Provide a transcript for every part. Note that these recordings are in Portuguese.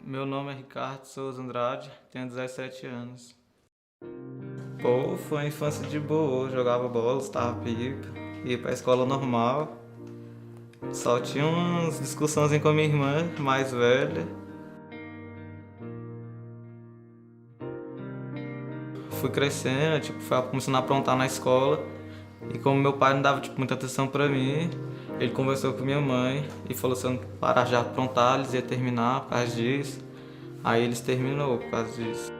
Meu nome é Ricardo Souza Andrade, tenho 17 anos. Pô, foi uma infância de boa, jogava bola, estava pipa, ia pra escola normal. Só tinha umas discussões com a minha irmã mais velha. Fui crescendo, fui começando a aprontar na escola. E como meu pai não dava muita atenção pra mim, ele conversou com minha mãe e falou se eu não parar de aprontar, eles iam terminar por causa disso. Aí eles terminou por causa disso.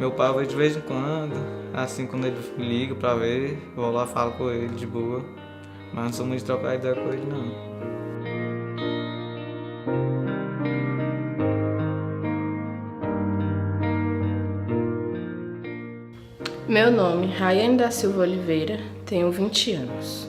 Meu pai vai de vez em quando, assim quando ele liga pra ver, eu vou lá e falo com ele de boa. Mas não sou muito de trocar ideia com ele não. Meu nome é Rayane da Silva Oliveira, tenho 20 anos.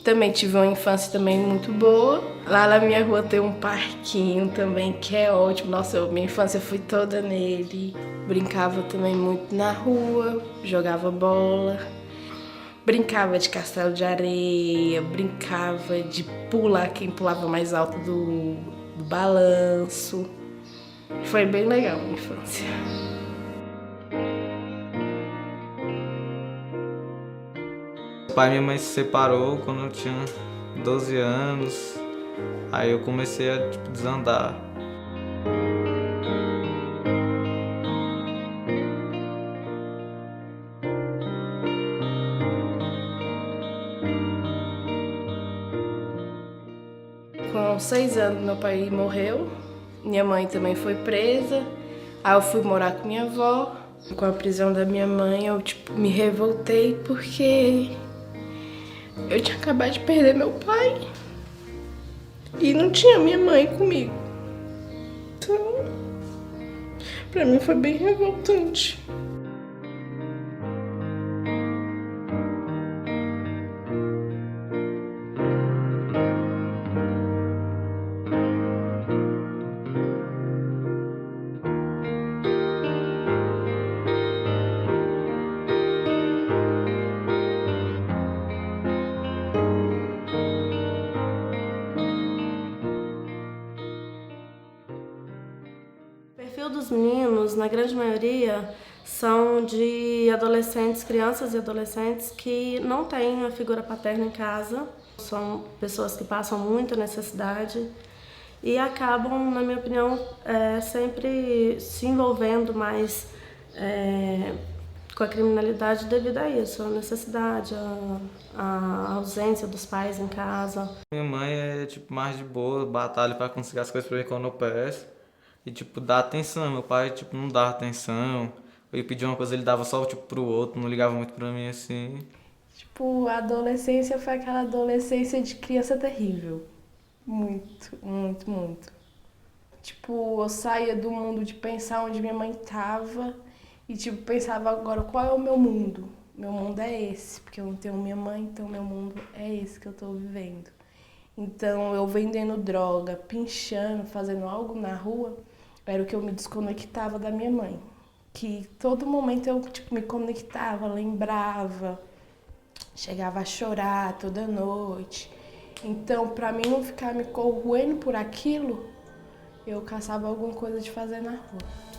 Também tive uma infância também muito boa. Lá na minha rua tem um parquinho também que é ótimo. Nossa, minha infância foi toda nele. Brincava também muito na rua, jogava bola. Brincava de castelo de areia, brincava de pular quem pulava mais alto do balanço. Foi bem legal a minha infância. Meu pai e minha mãe se separou quando eu tinha 12 anos. Aí eu comecei a desandar. Com 6 anos meu pai morreu, minha mãe também foi presa, aí eu fui morar com minha avó. Com a prisão da minha mãe eu me revoltei porque eu tinha acabado de perder meu pai e não tinha minha mãe comigo. Então, pra mim foi bem revoltante. O perfil dos meninos, na grande maioria, são de adolescentes, crianças e adolescentes que não têm a figura paterna em casa. São pessoas que passam muita necessidade e acabam, na minha opinião, sempre se envolvendo mais com a criminalidade devido a isso, a necessidade, a ausência dos pais em casa. Minha mãe é mais de boa, batalha pra conseguir as coisas pra mim quando eu peço. E dá atenção, meu pai não dava atenção. Eu ia pedir uma coisa, ele dava só pro outro, não ligava muito pra mim assim. A adolescência foi aquela adolescência de criança terrível. Muito, muito, muito. Eu saía do mundo de pensar onde minha mãe tava e, pensava agora qual é o meu mundo. Meu mundo é esse, porque eu não tenho minha mãe, então meu mundo é esse que eu tô vivendo. Então, eu vendendo droga, pinchando, fazendo algo na rua, era o que eu me desconectava da minha mãe. Que todo momento eu, me conectava, lembrava, chegava a chorar toda noite. Então, pra mim não ficar me corroendo por aquilo, eu caçava alguma coisa de fazer na rua.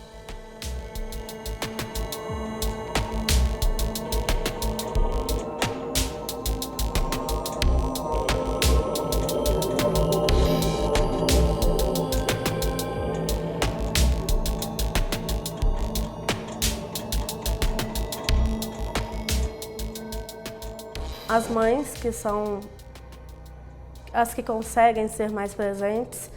As mães, que são as que conseguem ser mais presentes,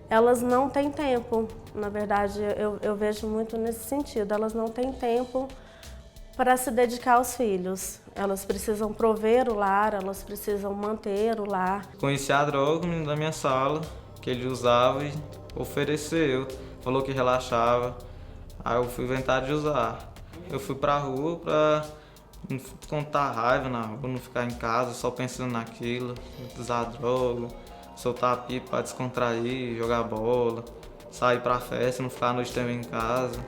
elas não têm tempo. Na verdade, eu vejo muito nesse sentido. Elas não têm tempo para se dedicar aos filhos. Elas precisam prover o lar, elas precisam manter o lar. Conheci a droga, o menino da minha sala, que ele usava e ofereceu. Falou que relaxava. Aí eu fui inventar de usar. Eu fui pra rua pra não contar raiva na rua, não ficar em casa só pensando naquilo, usar droga, soltar a pipa pra descontrair, jogar bola, sair pra festa, não ficar a noite também em casa.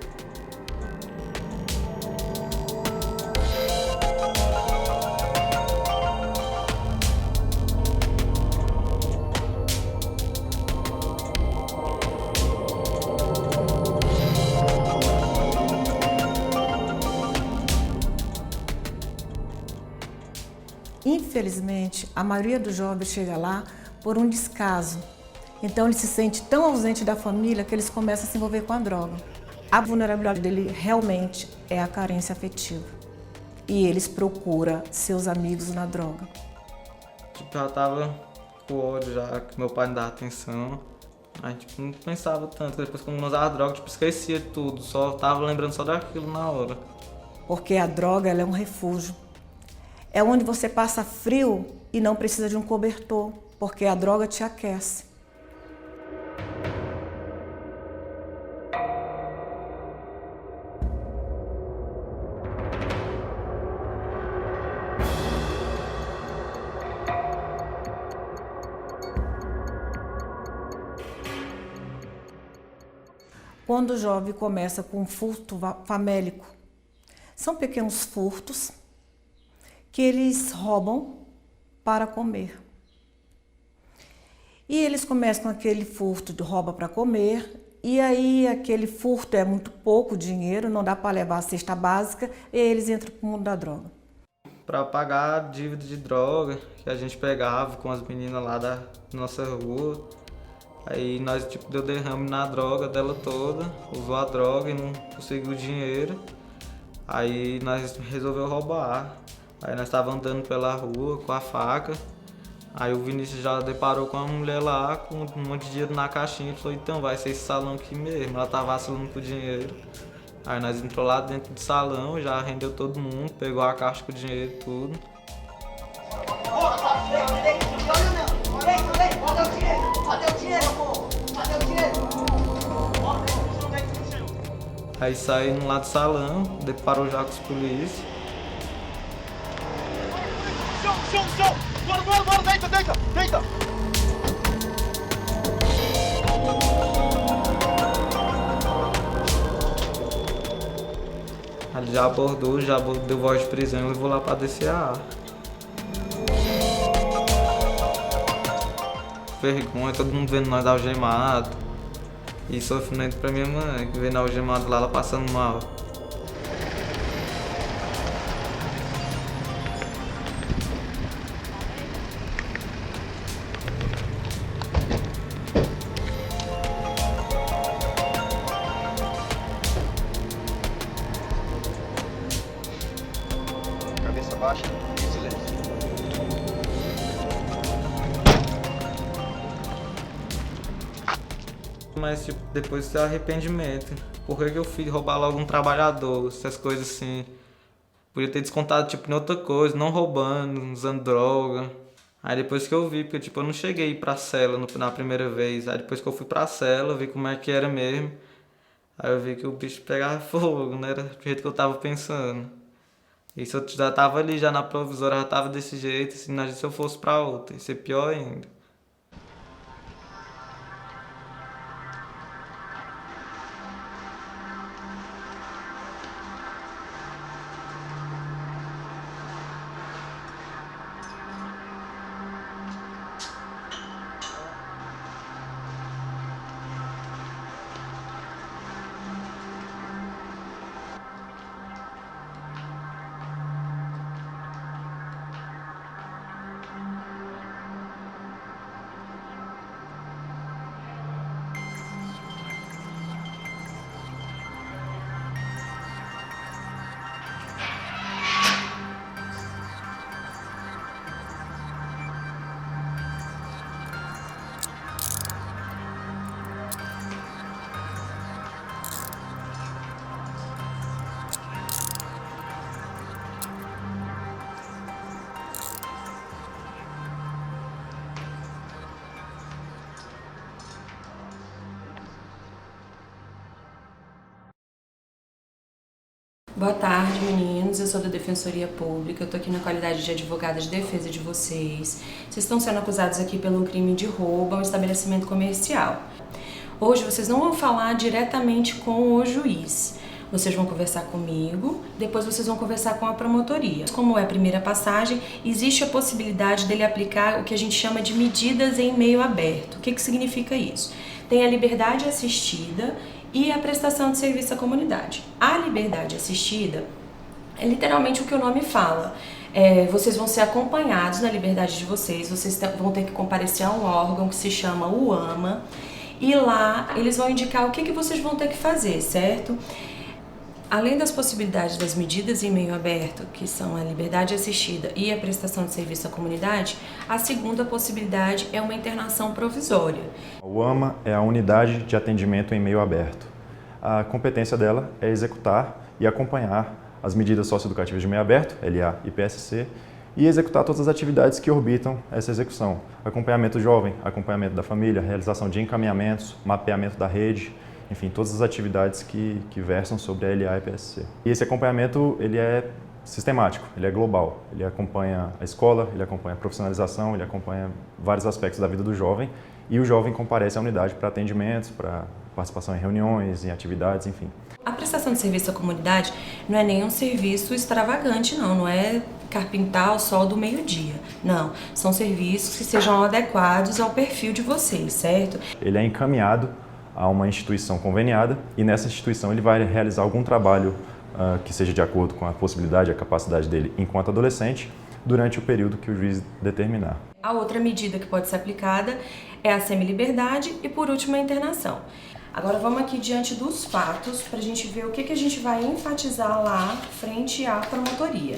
Infelizmente, a maioria dos jovens chega lá por um descaso. Então ele se sente tão ausente da família que eles começam a se envolver com a droga. A vulnerabilidade dele realmente é a carência afetiva. E eles procuram seus amigos na droga. Tipo, já tava com ódio já, que meu pai não dava atenção. Aí, tipo, não pensava tanto. Depois, quando eu usava droga, tipo, esquecia de tudo. Só tava lembrando só daquilo na hora. Porque a droga, ela é um refúgio. É onde você passa frio e não precisa de um cobertor, porque a droga te aquece. Quando o jovem começa com um furto famélico, são pequenos furtos que eles roubam para comer. E eles começam com aquele furto de rouba para comer, e aí aquele furto é muito pouco dinheiro, não dá para levar a cesta básica, e eles entram para o mundo da droga. Para pagar a dívida de droga que a gente pegava com as meninas lá da nossa rua. Aí nós tipo deu derrame na droga dela toda, usou a droga e não conseguiu o dinheiro. Aí nós resolveu roubar. Aí nós estávamos andando pela rua com a faca. Aí o Vinícius já deparou com uma mulher lá com um monte de dinheiro na caixinha e falou, então vai ser esse salão aqui mesmo. Ela tava vacilando com o dinheiro. Aí nós entrou lá dentro do salão, já rendeu todo mundo, pegou a caixa com o dinheiro e tudo. Aí saímos lá do salão, deparou já com os polícias. Chão! Bora, deita! Ele já abordou, deu voz de prisão e levou lá pra DCA. Vergonha, todo mundo vendo nós algemados. E sofrimento pra minha mãe, que vendo algemado lá, ela passando mal. Cabeça baixa e silêncio. Mas tipo, depois tem arrependimento. Por que eu fui roubar logo um trabalhador, essas coisas assim. Podia ter descontado tipo em outra coisa, não roubando, usando droga. Aí depois que eu vi, porque tipo, eu não cheguei pra cela na primeira vez. Aí depois que eu fui pra cela, eu vi como é que era mesmo. Aí eu vi que o bicho pegava fogo, não era do jeito que eu tava pensando. E se eu já tava ali, já na provisória, já tava desse jeito, assim, imagina se eu fosse pra outra, ia ser pior ainda. Boa tarde, meninos. Eu sou da Defensoria Pública. Eu tô aqui na qualidade de advogada de defesa de vocês. Vocês estão sendo acusados aqui pelo crime de roubo a um estabelecimento comercial. Hoje vocês não vão falar diretamente com o juiz. Vocês vão conversar comigo, depois vocês vão conversar com a promotoria. Como é a primeira passagem, existe a possibilidade dele aplicar o que a gente chama de medidas em meio aberto. O que significa isso? Tem a liberdade assistida e a prestação de serviço à comunidade. A liberdade assistida É literalmente o que o nome fala. Vocês vão ser acompanhados na liberdade de vocês vão ter que comparecer a um órgão que se chama UAMA, e lá eles vão indicar o que vocês vão ter que fazer, certo? Além das possibilidades das medidas em meio aberto, que são a liberdade assistida e a prestação de serviço à comunidade, a segunda possibilidade é uma internação provisória. A UAMA é a Unidade de Atendimento em Meio Aberto. A competência dela é executar e acompanhar as medidas socioeducativas de meio aberto, LA e PSC, e executar todas as atividades que orbitam essa execução. Acompanhamento jovem, acompanhamento da família, realização de encaminhamentos, mapeamento da rede, enfim, todas as atividades que versam sobre a LA e PSC. E esse acompanhamento ele é sistemático, ele é global. Ele acompanha a escola, ele acompanha a profissionalização, ele acompanha vários aspectos da vida do jovem, e o jovem comparece à unidade para atendimentos, para participação em reuniões, em atividades, enfim. A prestação de serviço à comunidade não é nenhum serviço extravagante, não é carpintar o sol do meio-dia. Não, são serviços que sejam adequados ao perfil de vocês, certo? Ele é encaminhado a uma instituição conveniada e nessa instituição ele vai realizar algum trabalho que seja de acordo com a possibilidade e a capacidade dele enquanto adolescente durante o período que o juiz determinar. A outra medida que pode ser aplicada é a semi-liberdade e, por último, a internação. Agora vamos aqui diante dos fatos para a gente ver o que a gente vai enfatizar lá frente à promotoria.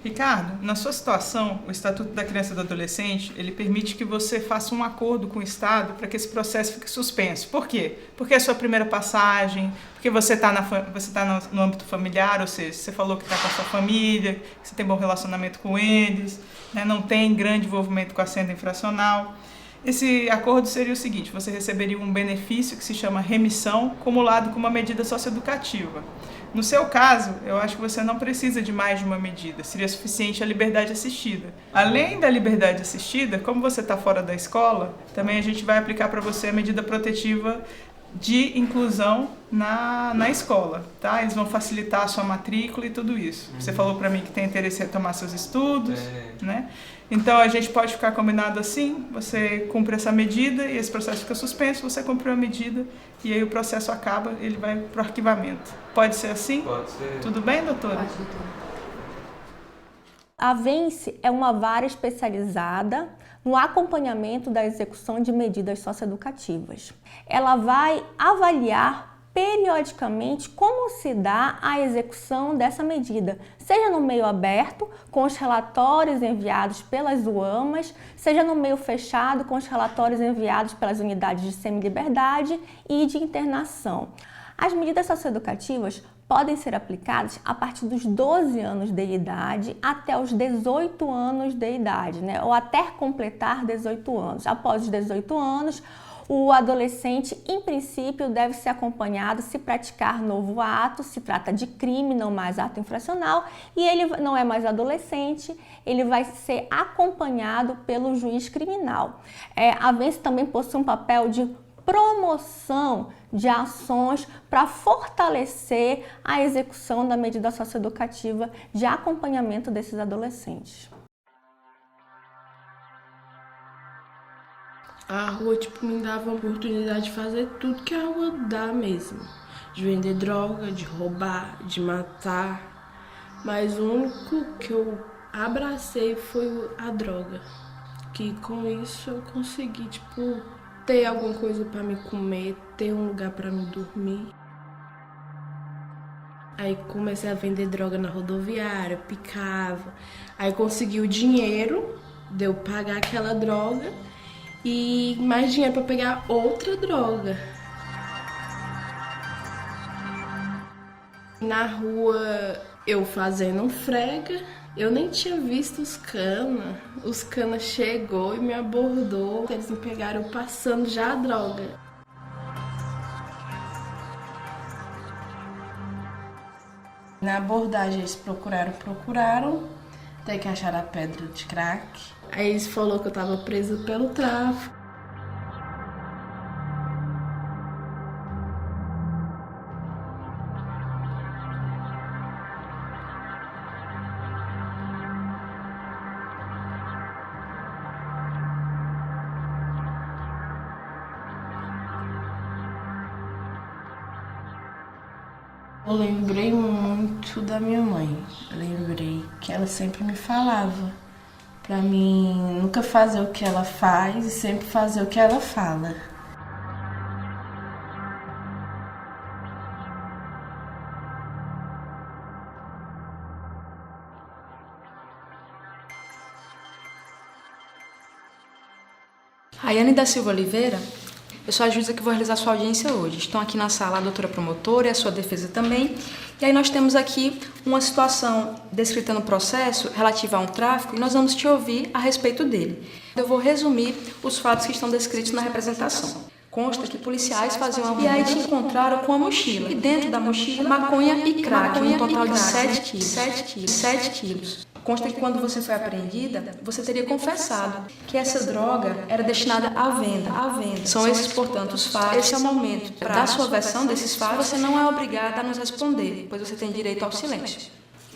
Ricardo, na sua situação, o Estatuto da Criança e do Adolescente, ele permite que você faça um acordo com o Estado para que esse processo fique suspenso. Por quê? Porque é a sua primeira passagem, porque você está no âmbito familiar, ou seja, você falou que está com a sua família, que você tem bom relacionamento com eles, né, não tem grande envolvimento com a senda infracional. Esse acordo seria o seguinte: você receberia um benefício que se chama remissão, acumulado com uma medida socioeducativa. No seu caso, eu acho que você não precisa de mais de uma medida, seria suficiente a liberdade assistida. Além da liberdade assistida, como você está fora da escola, também a gente vai aplicar para você a medida protetiva de inclusão na escola, tá? Eles vão facilitar a sua matrícula e tudo isso. Você falou para mim que tem interesse em retomar seus estudos, né? Então a gente pode ficar combinado assim, você cumpre essa medida e esse processo fica suspenso, você cumpriu a medida e aí o processo acaba, ele vai para o arquivamento. Pode ser assim? Pode ser. Tudo bem, doutora? Pode, doutora. A VENCE é uma vara especializada no acompanhamento da execução de medidas socioeducativas. Ela vai avaliar periodicamente como se dá a execução dessa medida, seja no meio aberto, com os relatórios enviados pelas UAMAs, seja no meio fechado, com os relatórios enviados pelas unidades de semi-liberdade e de internação. As medidas socioeducativas podem ser aplicadas a partir dos 12 anos de idade até os 18 anos de idade, né? Ou até completar 18 anos. Após os 18 anos, o adolescente, em princípio, deve ser acompanhado se praticar novo ato, se trata de crime, não mais ato infracional, e ele não é mais adolescente, ele vai ser acompanhado pelo juiz criminal. A VENCE também possui um papel de promoção de ações para fortalecer a execução da medida socioeducativa de acompanhamento desses adolescentes. A rua, me dava a oportunidade de fazer tudo que a rua dá mesmo. De vender droga, de roubar, de matar. Mas o único que eu abracei foi a droga. Que com isso eu consegui, ter alguma coisa para me comer, ter um lugar para me dormir. Aí comecei a vender droga na rodoviária, picava. Aí consegui o dinheiro de eu pagar aquela droga e mais dinheiro para pegar outra droga. Na rua, eu fazendo frega, eu nem tinha visto os cana. Os cana chegou e me abordou. Eles me pegaram passando já a droga. Na abordagem, eles procuraram, até que acharam a pedra de crack. Aí eles falaram que eu tava presa pelo tráfico. Eu lembrei muito da minha mãe. Eu lembrei que ela sempre me falava pra mim nunca fazer o que ela faz e sempre fazer o que ela fala. Rayane da Silva Oliveira, eu sou a juíza que vou realizar sua audiência hoje. Estão aqui na sala a doutora promotora e a sua defesa também. E aí nós temos aqui uma situação descrita no processo relativa a um tráfico e nós vamos te ouvir a respeito dele. Eu vou resumir os fatos que estão descritos na representação. Consta que policiais faziam uma... E aí te encontraram com a mochila. E dentro da mochila, maconha e crack, um total de 7 quilos. Consta que quando você foi apreendida, você teria confessado que essa droga era destinada à venda. São esses, portanto, os fatos. Esse é o momento da sua versão desses fatos. Você não é obrigada a nos responder, pois você tem direito ao silêncio.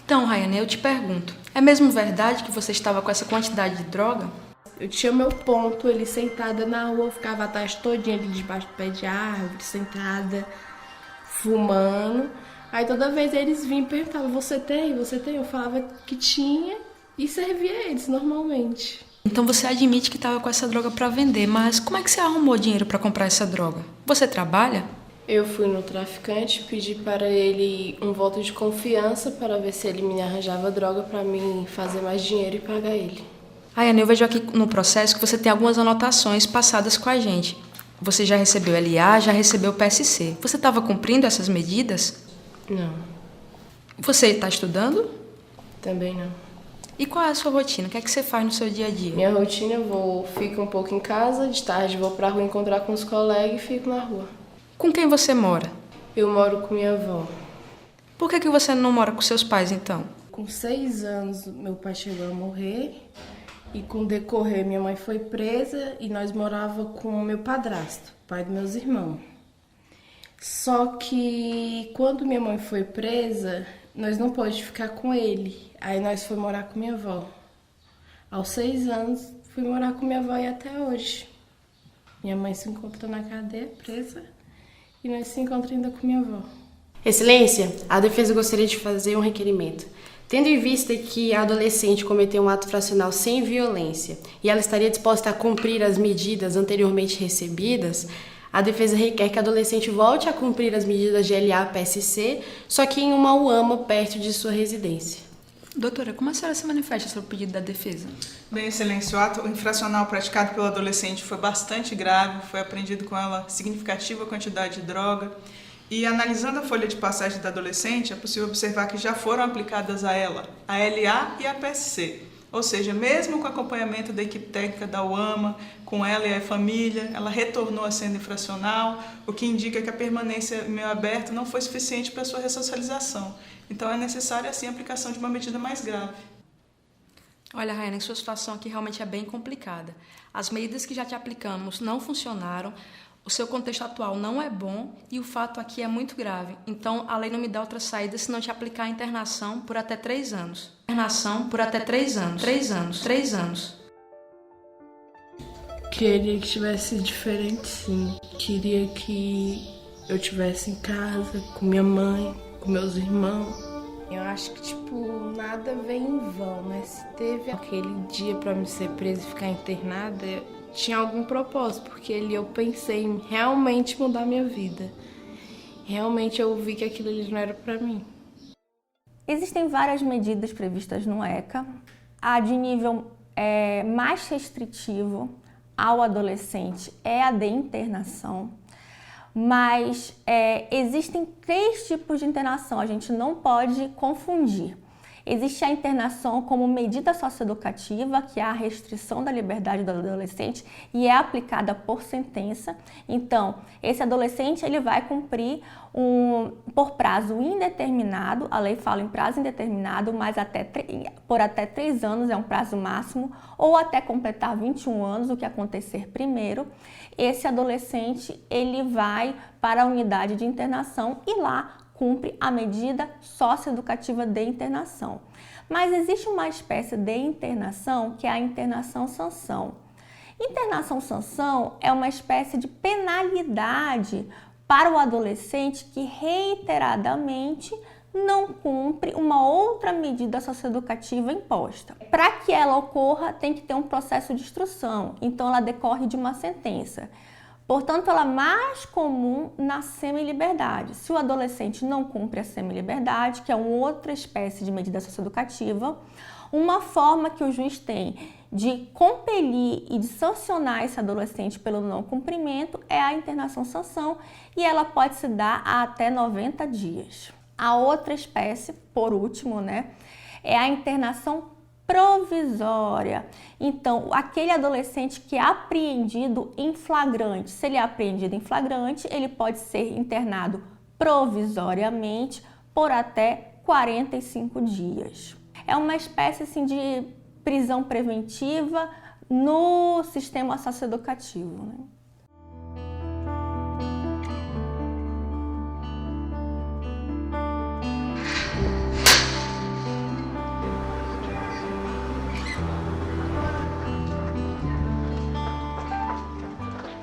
Então, Rayane, eu te pergunto, é mesmo verdade que você estava com essa quantidade de droga? Eu tinha meu ponto ali sentada na rua, eu ficava a tarde todinha ali debaixo do pé de árvore, sentada, fumando. Aí toda vez eles vinham e perguntavam, você tem? Eu falava que tinha e servia eles normalmente. Então você admite que estava com essa droga para vender, mas como é que você arrumou dinheiro para comprar essa droga? Você trabalha? Eu fui no traficante, pedi para ele um voto de confiança para ver se ele me arranjava droga para mim fazer mais dinheiro e pagar ele. Rayane, eu vejo aqui no processo que você tem algumas anotações passadas com a gente. Você já recebeu LA, já recebeu PSC. Você estava cumprindo essas medidas? Não. Você está estudando? Também não. E qual é a sua rotina? O que é que você faz no seu dia a dia? Minha rotina, fico um pouco em casa, de tarde vou pra rua encontrar com os colegas e fico na rua. Com quem você mora? Eu moro com minha avó. Por que você não mora com seus pais, então? Com 6 anos, meu pai chegou a morrer e com o decorrer minha mãe foi presa e nós morávamos com o meu padrasto, pai dos meus irmãos. Só que quando minha mãe foi presa, nós não pôde ficar com ele. Aí nós fomos morar com minha avó. Aos 6 anos, fui morar com minha avó e até hoje. Minha mãe se encontrou na cadeia, presa, e nós se encontramos ainda com minha avó. Excelência, a defesa gostaria de fazer um requerimento. Tendo em vista que a adolescente cometeu um ato fracional sem violência e ela estaria disposta a cumprir as medidas anteriormente recebidas, a defesa requer que a adolescente volte a cumprir as medidas de LA-PSC, só que em uma UAMA perto de sua residência. Doutora, como a senhora se manifesta sobre o pedido da defesa? Bem, excelência, o ato infracional praticado pelo adolescente foi bastante grave, foi apreendido com ela significativa quantidade de droga. E analisando a folha de passagem da adolescente, é possível observar que já foram aplicadas a ela a LA e a PSC. Ou seja, mesmo com o acompanhamento da equipe técnica da UAMA, com ela e a família, ela retornou à senda infracional, o que indica que a permanência em meio aberto não foi suficiente para sua ressocialização. Então é necessária, assim, a aplicação de uma medida mais grave. Olha, Rayane, sua situação aqui realmente é bem complicada. As medidas que já te aplicamos não funcionaram, o seu contexto atual não é bom e o fato aqui é muito grave. Então, a lei não me dá outra saída se não te aplicar a internação por até 3 anos. Internação por até 3 anos. 3 anos. Queria que tivesse diferente, sim. Queria que eu estivesse em casa, com minha mãe, com meus irmãos. Eu acho que, nada vem em vão, né? Se teve aquele dia pra me ser presa e ficar internada, tinha algum propósito, porque ali eu pensei em realmente mudar minha vida. Realmente eu vi que aquilo ali não era pra mim. Existem várias medidas previstas no ECA. A de nível mais restritivo ao adolescente é a de internação. Mas existem 3 tipos de internação, a gente não pode confundir. Existe a internação como medida socioeducativa, que é a restrição da liberdade do adolescente e é aplicada por sentença. Então, esse adolescente ele vai cumprir por prazo indeterminado, a lei fala em prazo indeterminado, mas por até 3 anos é um prazo máximo, ou até completar 21 anos, o que acontecer primeiro. Esse adolescente ele vai para a unidade de internação e lá cumpre a medida socioeducativa de internação. Mas existe uma espécie de internação que é a internação-sanção. Internação-sanção é uma espécie de penalidade para o adolescente que reiteradamente não cumpre uma outra medida socioeducativa imposta. Para que ela ocorra, tem que ter um processo de instrução, então ela decorre de uma sentença. Portanto, ela é mais comum na semi-liberdade. Se o adolescente não cumpre a semi-liberdade, que é uma outra espécie de medida socioeducativa, uma forma que o juiz tem de compelir e de sancionar esse adolescente pelo não cumprimento é a internação-sanção, e ela pode se dar a até 90 dias. A outra espécie, por último, é a internação provisória. Então, aquele adolescente que é apreendido em flagrante, se ele é apreendido em flagrante, ele pode ser internado provisoriamente por até 45 dias. É uma espécie assim, de prisão preventiva no sistema socioeducativo.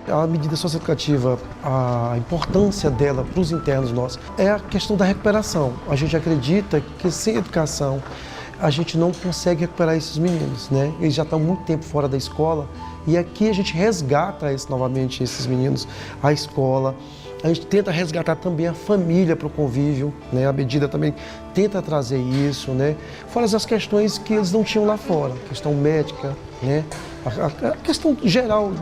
A medida socioeducativa, a importância dela para os internos nossos é a questão da recuperação. A gente acredita que sem educação a gente não consegue recuperar esses meninos, Eles já estão muito tempo fora da escola e aqui a gente resgata novamente esses meninos, a escola. A gente tenta resgatar também a família para o convívio, A medida também tenta trazer isso, Fora as questões que eles não tinham lá fora, a questão médica, A questão geral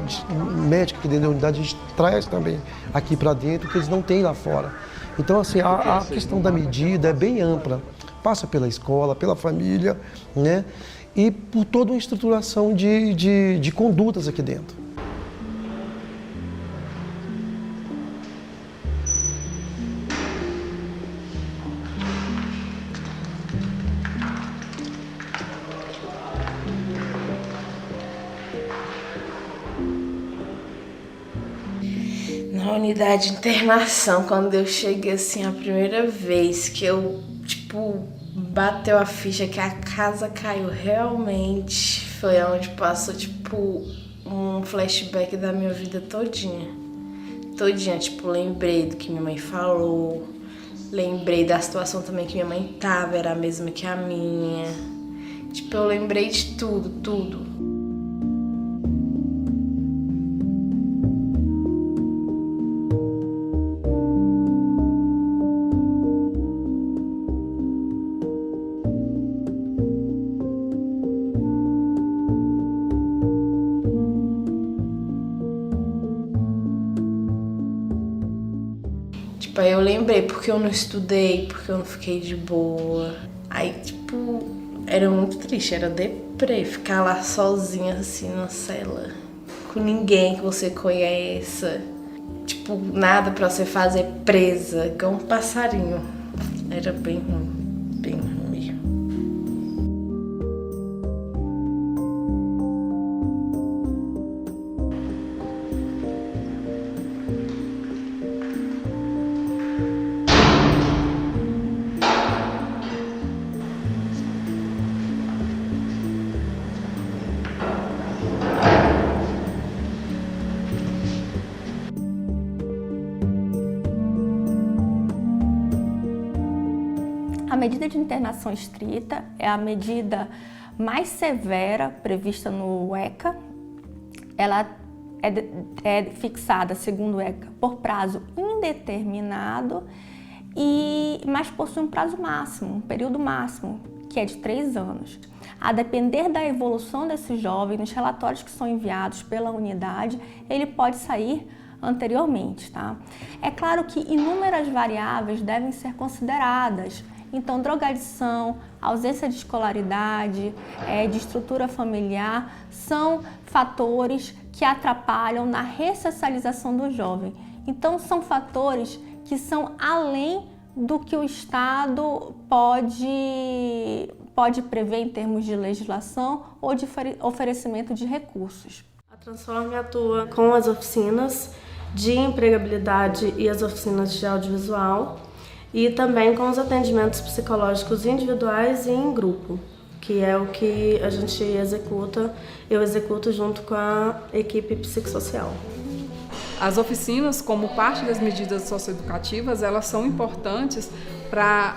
médica que dentro da unidade a gente traz também aqui para dentro, que eles não têm lá fora. Então, assim, a questão da medida é bem ampla, passa pela escola, pela família, e por toda uma estruturação de condutas aqui dentro. Na unidade de internação, quando eu cheguei assim, a primeira vez que eu, bateu a ficha que a casa caiu realmente, foi onde passou, um flashback da minha vida todinha. Lembrei do que minha mãe falou, lembrei da situação também que minha mãe tava, era a mesma que a minha. Eu lembrei de tudo. Eu lembrei porque eu não estudei, porque eu não fiquei de boa. Aí, era muito triste, era deprê, ficar lá sozinha, assim, na cela, com ninguém que você conheça. Nada pra você fazer, presa, igual um passarinho. Era bem ruim, bem ruim. A medida de internação estrita é a medida mais severa prevista no ECA. Ela é fixada, segundo o ECA, por prazo indeterminado, mas possui um prazo máximo, um período máximo, que é de 3 anos. A depender da evolução desse jovem, nos relatórios que são enviados pela unidade, ele pode sair anteriormente, tá? É claro que inúmeras variáveis devem ser consideradas. Então, drogadição, ausência de escolaridade, de estrutura familiar, são fatores que atrapalham na ressocialização do jovem. Então, são fatores que são além do que o Estado pode prever em termos de legislação ou de oferecimento de recursos. A Transforme atua com as oficinas de empregabilidade e as oficinas de audiovisual, e também com os atendimentos psicológicos individuais e em grupo, que é o que a gente executa, eu executo junto com a equipe psicossocial. As oficinas, como parte das medidas socioeducativas, elas são importantes para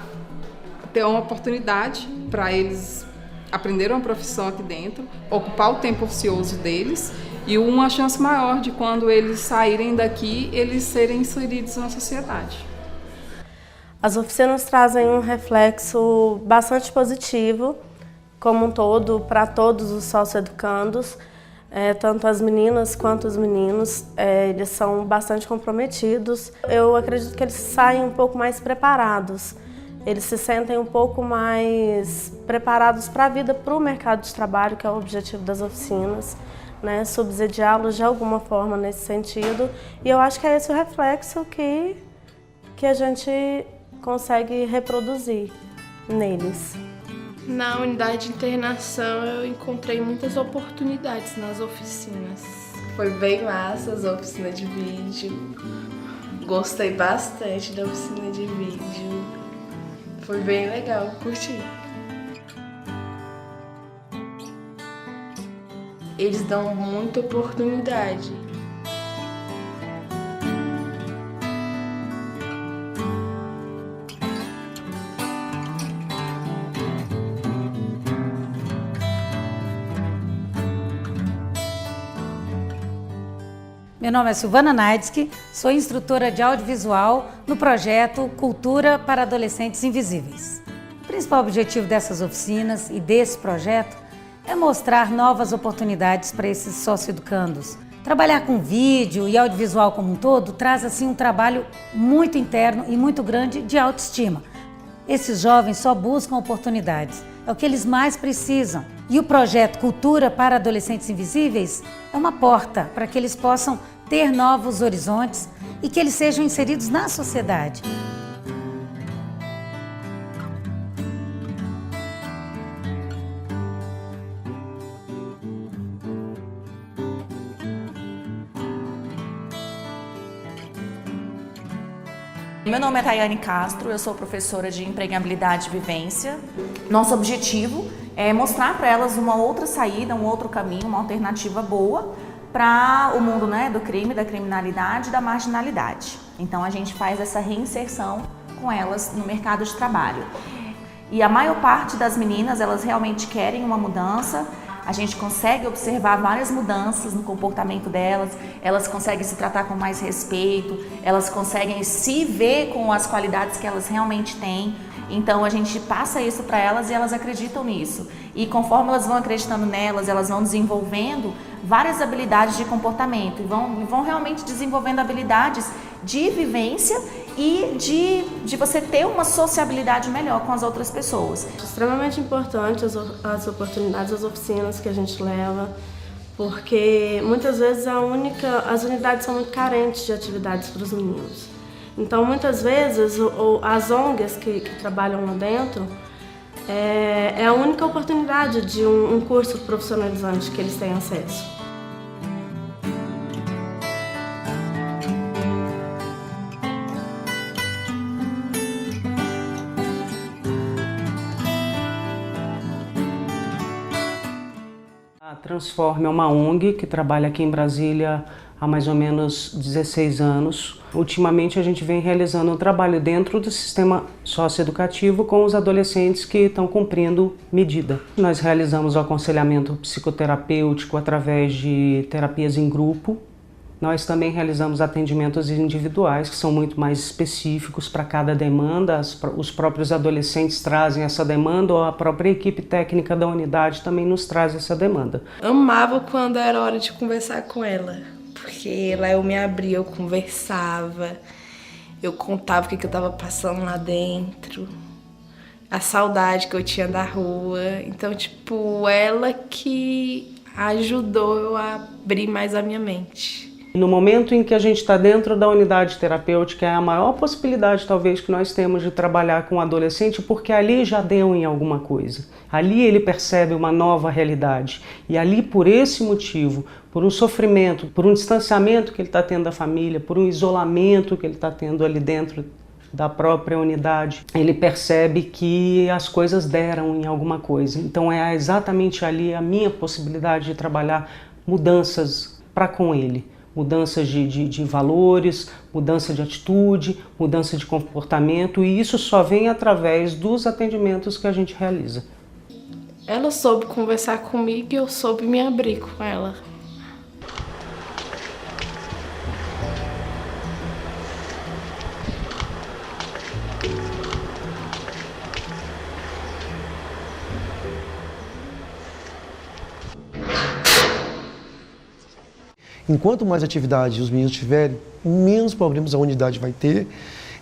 ter uma oportunidade para eles aprenderem uma profissão aqui dentro, ocupar o tempo ocioso deles e uma chance maior de quando eles saírem daqui, eles serem inseridos na sociedade. As oficinas trazem um reflexo bastante positivo, como um todo, para todos os socioeducandos, tanto as meninas quanto os meninos, eles são bastante comprometidos. Eu acredito que eles saem um pouco mais preparados, eles se sentem um pouco mais preparados para a vida, para o mercado de trabalho, que é o objetivo das oficinas, né? Subsidiá-los de alguma forma nesse sentido. E eu acho que é esse o reflexo que a gente consegue reproduzir neles. Na unidade de internação eu encontrei muitas oportunidades nas oficinas. Foi bem massa as oficinas de vídeo. Gostei bastante da oficina de vídeo. Foi bem legal, curti. Eles dão muita oportunidade. Meu nome é Silvana Naidsky, sou instrutora de audiovisual no projeto Cultura para Adolescentes Invisíveis. O principal objetivo dessas oficinas e desse projeto é mostrar novas oportunidades para esses socioeducandos. Trabalhar com vídeo e audiovisual como um todo traz assim um trabalho muito interno e muito grande de autoestima. Esses jovens só buscam oportunidades, é o que eles mais precisam. E o projeto Cultura para Adolescentes Invisíveis é uma porta para que eles possam ter novos horizontes e que eles sejam inseridos na sociedade. Meu nome é Tayane Castro, eu sou professora de empregabilidade e vivência. Nosso objetivo é mostrar para elas uma outra saída, um outro caminho, uma alternativa boa para o mundo, né, do crime, da criminalidade e da marginalidade. Então a gente faz essa reinserção com elas no mercado de trabalho. E a maior parte das meninas, elas realmente querem uma mudança. A gente consegue observar várias mudanças no comportamento delas, elas conseguem se tratar com mais respeito, elas conseguem se ver com as qualidades que elas realmente têm. Então a gente passa isso para elas e elas acreditam nisso. E conforme elas vão acreditando nelas, elas vão desenvolvendo várias habilidades de comportamento e vão realmente desenvolvendo habilidades de vivência e de você ter uma sociabilidade melhor com as outras pessoas. Extremamente importante as oportunidades, as oficinas que a gente leva, porque muitas vezes as unidades são muito carentes de atividades para os meninos. Então, muitas vezes, as ONGs que trabalham lá dentro é a única oportunidade de um curso profissionalizante que eles têm acesso. A Transforme é uma ONG que trabalha aqui em Brasília há mais ou menos 16 anos. Ultimamente a gente vem realizando um trabalho dentro do sistema socioeducativo com os adolescentes que estão cumprindo medida. Nós realizamos o aconselhamento psicoterapêutico através de terapias em grupo. Nós também realizamos atendimentos individuais, que são muito mais específicos para cada demanda. Os próprios adolescentes trazem essa demanda ou a própria equipe técnica da unidade também nos traz essa demanda. Amava quando era hora de conversar com ela, porque lá eu me abria, eu conversava, eu contava o que eu estava passando lá dentro, a saudade que eu tinha da rua. Então, ela que ajudou eu a abrir mais a minha mente. No momento em que a gente está dentro da unidade terapêutica, é a maior possibilidade talvez que nós temos de trabalhar com o adolescente, porque ali já deu em alguma coisa. Ali ele percebe uma nova realidade. E ali, por esse motivo, por um sofrimento, por um distanciamento que ele está tendo da família, por um isolamento que ele está tendo ali dentro da própria unidade, ele percebe que as coisas deram em alguma coisa. Então é exatamente ali a minha possibilidade de trabalhar mudanças para com ele. mudanças de valores, mudança de atitude, mudança de comportamento, e isso só vem através dos atendimentos que a gente realiza. Ela soube conversar comigo e eu soube me abrir com ela. Enquanto mais atividade os meninos tiverem, menos problemas a unidade vai ter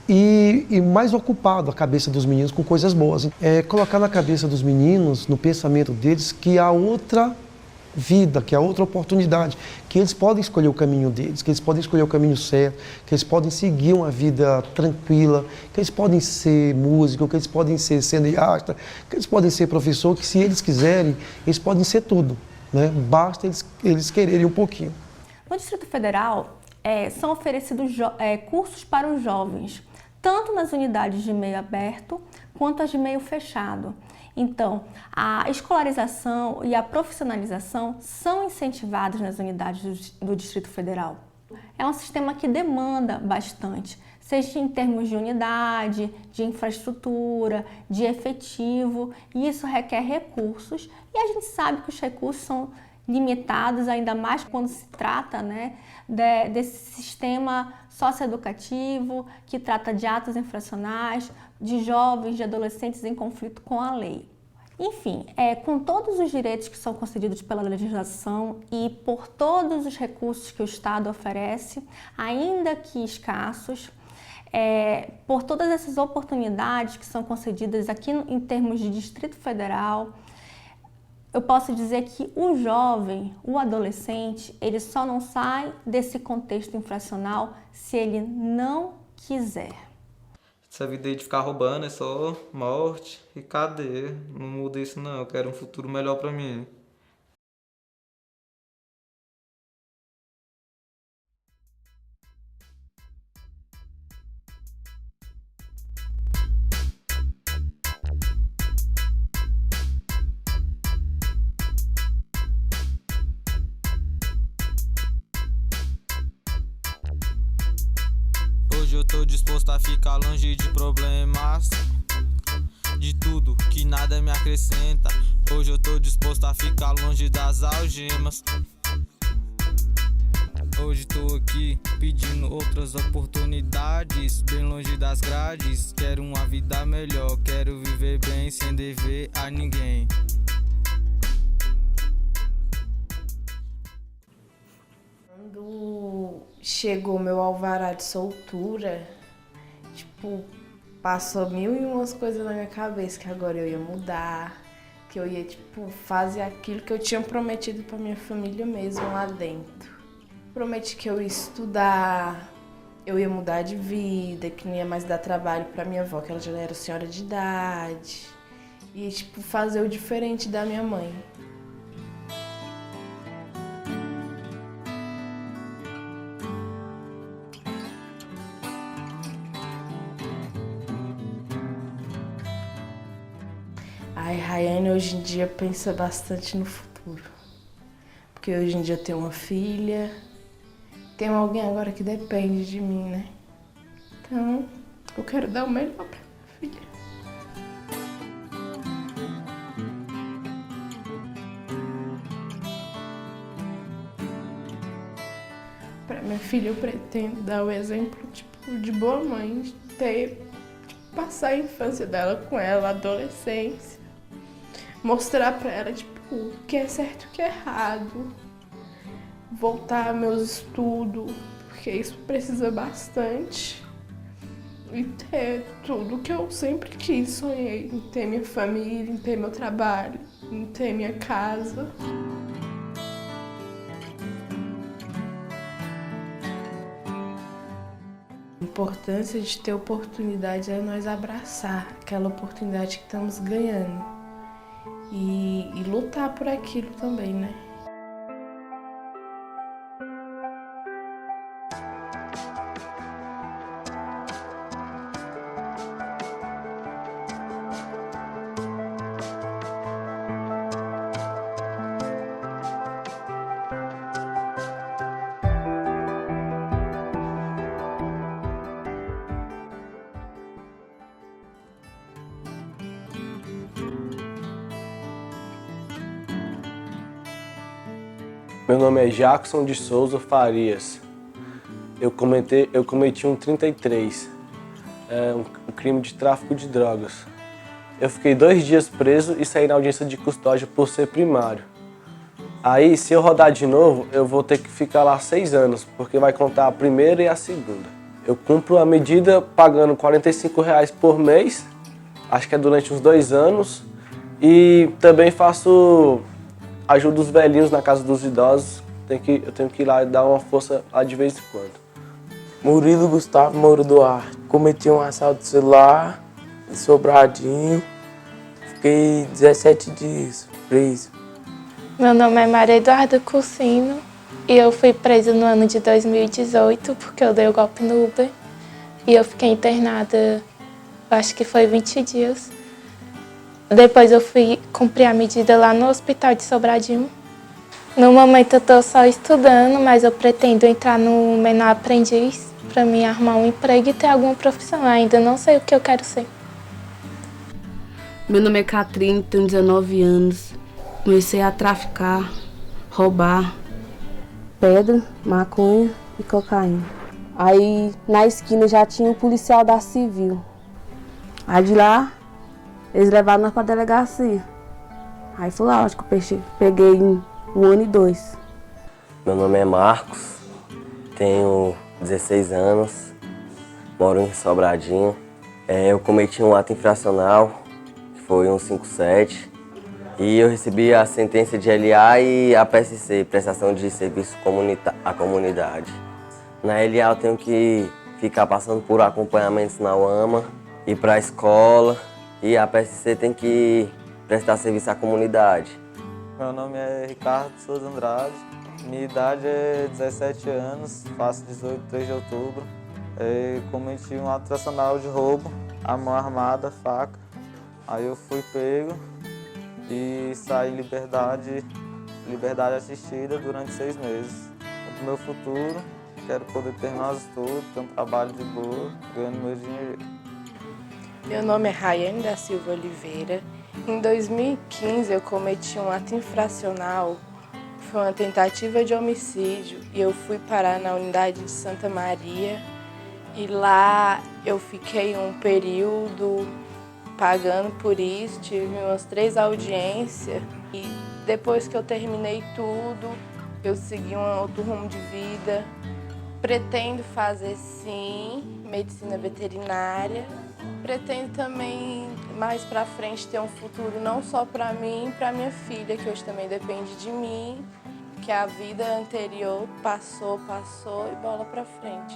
e mais ocupado a cabeça dos meninos com coisas boas. É colocar na cabeça dos meninos, no pensamento deles, que há outra vida, que há outra oportunidade, que eles podem escolher o caminho deles, que eles podem escolher o caminho certo, que eles podem seguir uma vida tranquila, que eles podem ser músico, que eles podem ser cineasta, que eles podem ser professor, que se eles quiserem, eles podem ser tudo, né? Basta eles quererem um pouquinho. No Distrito Federal, são oferecidos cursos para os jovens, tanto nas unidades de meio aberto quanto as de meio fechado. Então, a escolarização e a profissionalização são incentivadas nas unidades do Distrito Federal. É um sistema que demanda bastante, seja em termos de unidade, de infraestrutura, de efetivo, e isso requer recursos, e a gente sabe que os recursos são limitados, ainda mais quando se trata, né, desse sistema socioeducativo que trata de atos infracionais, de jovens, de adolescentes em conflito com a lei. Enfim, com todos os direitos que são concedidos pela legislação e por todos os recursos que o Estado oferece, ainda que escassos, por todas essas oportunidades que são concedidas aqui em termos de Distrito Federal, eu posso dizer que o jovem, o adolescente, ele só não sai desse contexto infracional se ele não quiser. Essa vida aí de ficar roubando é só morte e cadeia. Não muda isso não, eu quero um futuro melhor pra mim. Hoje eu tô disposto a ficar longe de problemas, de tudo que nada me acrescenta. Hoje eu tô disposto a ficar longe das algemas. Hoje tô aqui pedindo outras oportunidades, bem longe das grades. Quero uma vida melhor, quero viver bem sem dever a ninguém. Quando chegou meu alvará de soltura, tipo, passou 1001 coisas na minha cabeça, que agora eu ia mudar, que eu ia, tipo, fazer aquilo que eu tinha prometido pra minha família mesmo lá dentro. Prometi que eu ia estudar, eu ia mudar de vida, que não ia mais dar trabalho pra minha avó, que ela já era senhora de idade, e, tipo, fazer o diferente da minha mãe. Ai, Rayane hoje em dia pensa bastante no futuro. Porque hoje em dia eu tenho uma filha, tenho alguém agora que depende de mim, né? Então, eu quero dar o melhor pra minha filha. Pra minha filha eu pretendo dar o exemplo, tipo, de boa mãe, de ter, passar a infância dela com ela, a adolescência. Mostrar pra ela, tipo, o que é certo e o que é errado. Voltar aos meus estudos, porque isso precisa bastante. E ter tudo que eu sempre quis, sonhei. Em ter minha família, em ter meu trabalho, em ter minha casa. A importância de ter oportunidade é nós abraçar aquela oportunidade que estamos ganhando. E lutar por aquilo também, né? Meu nome é Jackson de Souza Farias. Eu cometi um 33, um crime de tráfico de drogas. Eu fiquei 2 dias preso e saí na audiência de custódia por ser primário. Aí, se eu rodar de novo, eu vou ter que ficar lá 6 anos, porque vai contar a primeira e a segunda. Eu cumpro a medida pagando R$45 por mês, acho que é durante uns 2 anos, e também ajudo os velhinhos na casa dos idosos. Eu tenho que ir lá e dar uma força lá de vez em quando. Murilo Gustavo Moura Duarte. Cometi um assalto de celular em Sobradinho. Fiquei 17 dias preso. Meu nome é Maria Eduarda Cursino e eu fui presa no ano de 2018 porque eu dei o golpe no Uber. E eu fiquei internada, acho que foi 20 dias. Depois eu fui cumprir a medida lá no hospital de Sobradinho. No momento eu estou só estudando, mas eu pretendo entrar no menor aprendiz para mim arrumar um emprego e ter alguma profissão. Ainda não sei o que eu quero ser. Meu nome é Catrine, tenho 19 anos. Comecei a traficar, roubar pedra, maconha e cocaína. Aí na esquina já tinha o policial da Civil. Aí de lá eles levaram nós pra delegacia. Aí foi lá, acho que eu peguei 1 ano e 2. Meu nome é Marcos, tenho 16 anos, moro em Sobradinho. Eu cometi um ato infracional, que foi um 57, e eu recebi a sentença de LA e a PSC, Prestação de Serviço à Comunidade. Na LA eu tenho que ficar passando por acompanhamentos na UAMA, ir para a escola, e a PSC tem que prestar serviço à comunidade. Meu nome é Ricardo Souza Andrade, minha idade é 17 anos, faço 18, 3 de outubro. Cometi um ato infracional de roubo, a mão armada, faca. Aí eu fui pego e saí em liberdade assistida durante 6 meses. No meu futuro, quero poder terminar os estudos, ter um trabalho de boa, ganhando meu dinheiro. Meu nome é Rayane da Silva Oliveira. Em 2015 eu cometi um ato infracional, foi uma tentativa de homicídio e eu fui parar na unidade de Santa Maria e lá eu fiquei um período pagando por isso, tive umas 3 audiências e depois que eu terminei tudo, eu segui um outro rumo de vida. Pretendo fazer sim medicina veterinária. Pretendo também, mais pra frente, ter um futuro não só pra mim, pra minha filha, que hoje também depende de mim, que a vida anterior passou e bola pra frente.